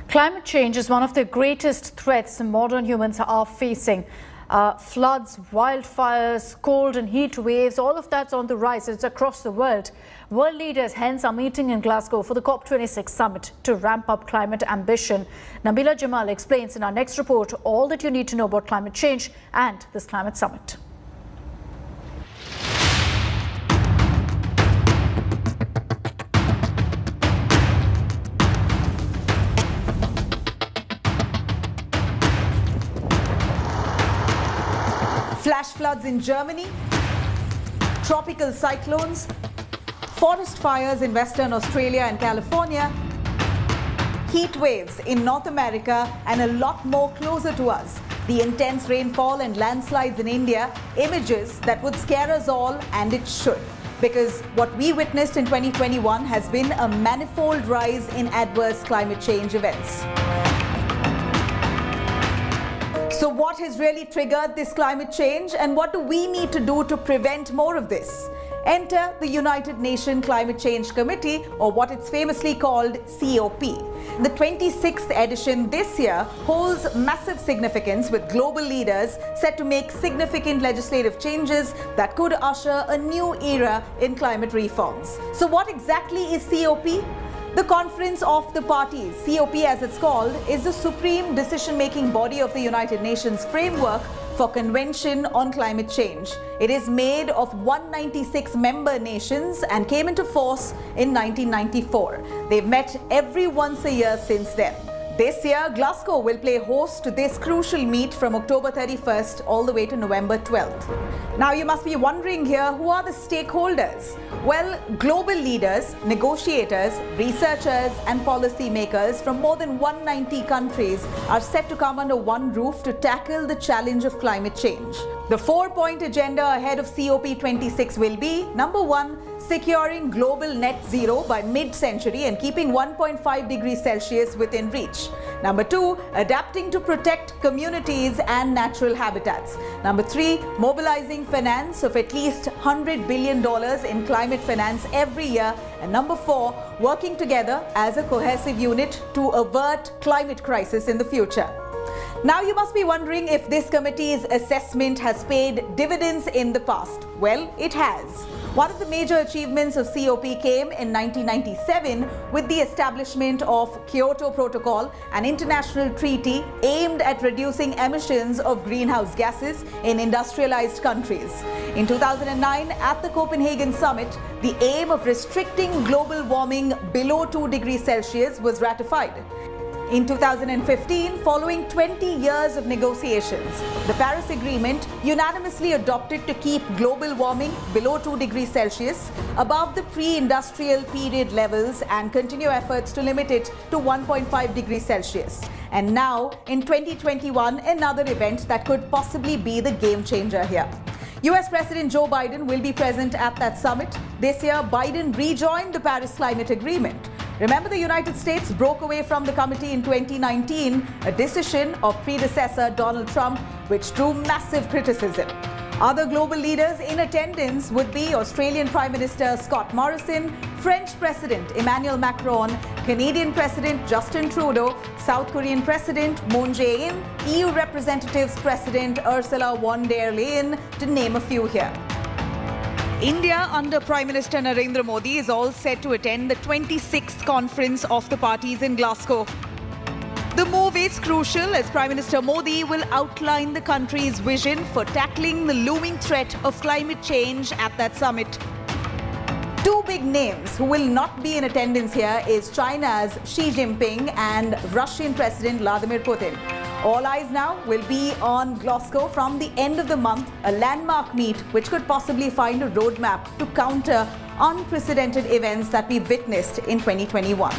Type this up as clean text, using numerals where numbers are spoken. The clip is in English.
Climate change is one of the greatest threats modern humans are facing. Floods, wildfires, cold and heat waves, all of that's on the rise. It's across the world. World leaders hence are meeting in Glasgow for the COP-26 summit to ramp up climate ambition. Nabila Jamal explains in our next report all that you need to know about climate change and this climate summit. Flash floods in Germany, tropical cyclones, forest fires in Western Australia and California, heat waves in North America and a lot more closer to us. The intense rainfall and landslides in India, images that would scare us all, and it should. Because what we witnessed in 2021 has been a manifold rise in adverse climate change events. So what has really triggered this climate change, and what do we need to do to prevent more of this? Enter the United Nations Climate Change Committee, or what it's famously called COP. The 26th edition this year holds massive significance, with global leaders set to make significant legislative changes that could usher a new era in climate reforms. So what exactly is COP? The Conference of the Parties, COP as it's called, is the supreme decision-making body of the United Nations framework for Convention on Climate Change. It is made of 196 member nations and came into force in 1994. They've met every once a year since then. This year, Glasgow will play host to this crucial meet from October 31st all the way to November 12th. Now, you must be wondering here, who are the stakeholders? Well, global leaders, negotiators, researchers and policymakers from more than 190 countries are set to come under one roof to tackle the challenge of climate change. The 4-point agenda ahead of COP26 will be: number 1, securing global net zero by mid-century and keeping 1.5 degrees Celsius within reach. Number 2, adapting to protect communities and natural habitats. Number 3, mobilizing finance of at least $100 billion in climate finance every year. And number 4, working together as a cohesive unit to avert climate crisis in the future. Now you must be wondering if this committee's assessment has paid dividends in the past. Well, it has. One of the major achievements of COP came in 1997 with the establishment of Kyoto Protocol, an international treaty aimed at reducing emissions of greenhouse gases in industrialized countries. In 2009, at the Copenhagen summit, the aim of restricting global warming below 2 degrees Celsius was ratified. In 2015, following 20 years of negotiations, the Paris Agreement unanimously adopted to keep global warming below 2 degrees Celsius, above the pre-industrial period levels, and continue efforts to limit it to 1.5 degrees Celsius. And now, in 2021, another event that could possibly be the game changer here. US President Joe Biden will be present at that summit. This year, Biden rejoined the Paris Climate Agreement. Remember, the United States broke away from the committee in 2019, a decision of predecessor Donald Trump, which drew massive criticism. Other global leaders in attendance would be Australian Prime Minister Scott Morrison, French President Emmanuel Macron, Canadian President Justin Trudeau, South Korean President Moon Jae-in, EU Representatives President Ursula von der Leyen, to name a few here. India, under Prime Minister Narendra Modi, is all set to attend the 26th Conference of the Parties in Glasgow. The move is crucial as Prime Minister Modi will outline the country's vision for tackling the looming threat of climate change at that summit. Two big names who will not be in attendance here is China's Xi Jinping and Russian President Vladimir Putin. All eyes now will be on Glasgow from the end of the month, a landmark meet which could possibly find a roadmap to counter unprecedented events that we've witnessed in 2021.